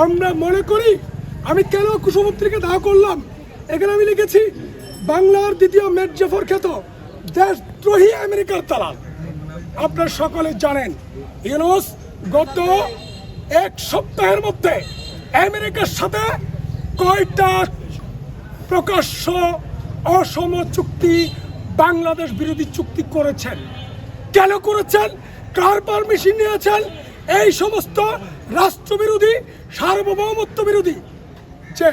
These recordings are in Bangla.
আমরা মনে করি, আমি কেন কুসুমুদ্রিকে দাহ করলাম, এখানে আমি লিখেছি বাংলার দ্বিতীয় মির্জাফর খ্যাত দেশদ্রোহী আমেরিকার দালাল। আপনারা সকলে জানেন ইউনূস গত এক সপ্তাহের মধ্যে আমেরিকার সাথে কয়টা প্রকাশ্য অসম চুক্তি, বাংলাদেশ বিরোধী চুক্তি করেছেন। কেন করেছেন, কার পারমিশন নিয়েছেন? এই সমস্ত রাষ্ট্রবিরোধী, সার্বভৌমত্ব বিরোধী যে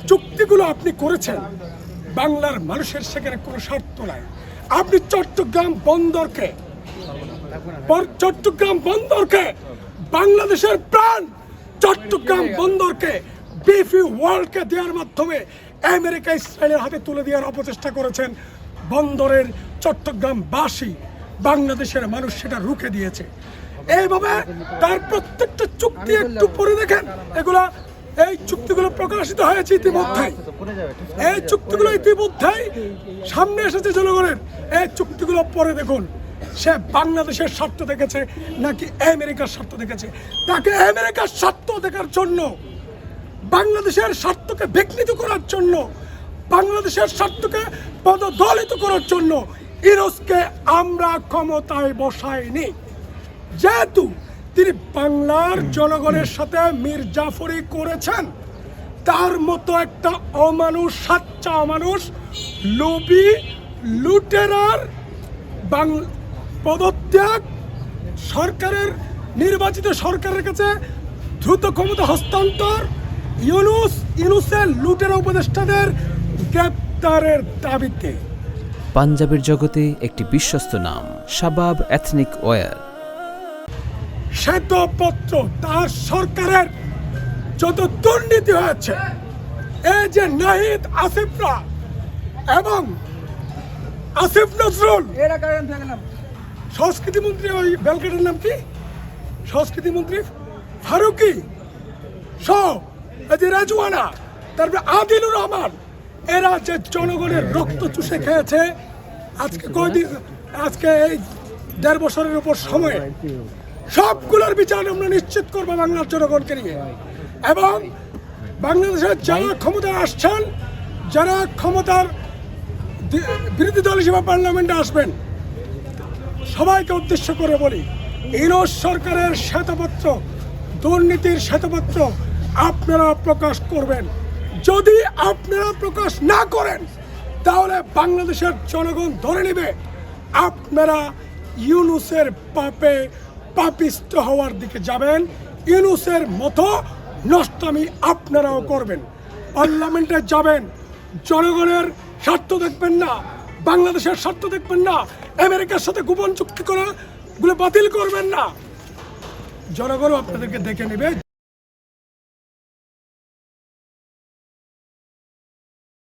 চুক্তিগুলো আপনি করেছেন, বাংলার মানুষের সেখানে কোনো স্বার্থ নাই। আপনি চট্টগ্রাম বন্দরকে বাংলাদেশের প্রাণ, চট্টগ্রাম বন্দরকে বিএফি ওয়ার্ল্ডকে দেওয়ার মাধ্যমে আমেরিকা ইসরায়েলের হাতে তুলে দেওয়ার অপচেষ্টা করেছেন। বন্দরের চট্টগ্রামবাসী, বাংলাদেশের মানুষ সেটা রুখে দিয়েছে। এইভাবে তার প্রত্যেকটা চুক্তি একটু পড়ে দেখেন, এই চুক্তিগুলো প্রকাশিত হয়েছে ইতিমধ্যেই। এই চুক্তিগুলো ইতিমধ্যেই সামনে এসেছে জনগণের। এই চুক্তিগুলো পরে দেখুন, সে বাংলাদেশের স্বার্থ দেখেছে নাকি আমেরিকার স্বার্থ দেখেছে। তাকে আমেরিকার স্বার্থ দেখার জন্য, বাংলাদেশের স্বার্থকে বিঘ্নিত করার জন্য, বাংলাদেশের স্বার্থকে পদদলিত করার জন্য ইউনূসকে আমরা ক্ষমতায় বসাইনি। যেহেতু তিনি বাংলার জনগণের সাথে মির্জাফরি করেছেন, তার মতো একটা অমানুষ, সাচ্চা অমানুষ, লোভী, লুটেরার পদত্যাগ, সরকারের নির্বাচিত সরকারের কাছে দ্রুত ক্ষমতা হস্তান্তর, ইউনূসের লুটেরা উপদেষ্টাদের গ্রেপ্তারের দাবিতে। পাঞ্জাবের জগতে একটি বিশ্বস্ত নাম, শাবাব এথনিক ওয়্যার। শ্বেতপত্র, তার সরকারের যত দুর্নীতি হয়েছে, এই যে নাহিদ আসিফরা এবং আসিফ নজরুল, সংস্কৃতি মন্ত্রী, ওই বেলকেটের নাম কি, সংস্কৃতি মন্ত্রী ফারুকি সহ, এই যে রাজওয়ানা, তারপরে আদিলুর রহমান, এরা যে জনগণের রক্ত চুষে খেয়েছে আজকে এই 1.5 বছরের উপর সময়ে, সবগুলোর বিচার আমরা নিশ্চিত করবো বাংলার জনগণকে নিয়ে। এবং বাংলাদেশের যারা ক্ষমতায় আসছেন, যারা ক্ষমতার বিরোধী দল হিসেবে পার্লামেন্টে আসবেন, সবাইকে উদ্দেশ্য করে বলি, ইউনূস সরকারের শ্বেতপত্র, দুর্নীতির শ্বেতপত্র আপনারা প্রকাশ করবেন। যদি আপনারা প্রকাশ না করেন, তাহলে বাংলাদেশের জনগণ ধরে নেবে আপনারা ইউনূসের পাপে পাপিষ্ট হওয়ার দিকে যাবেন। ইউনূসের মতো নষ্টামি আপনারাও করবেন। পার্লামেন্টে যাবেন, জনগণের স্বার্থ দেখবেন না, বাংলাদেশের স্বার্থ দেখবেন না, আমেরিকার সাথে গোপন চুক্তি করাগুলো বাতিল করবেন না। জনগণও আপনাদেরকে দেখে নেবে।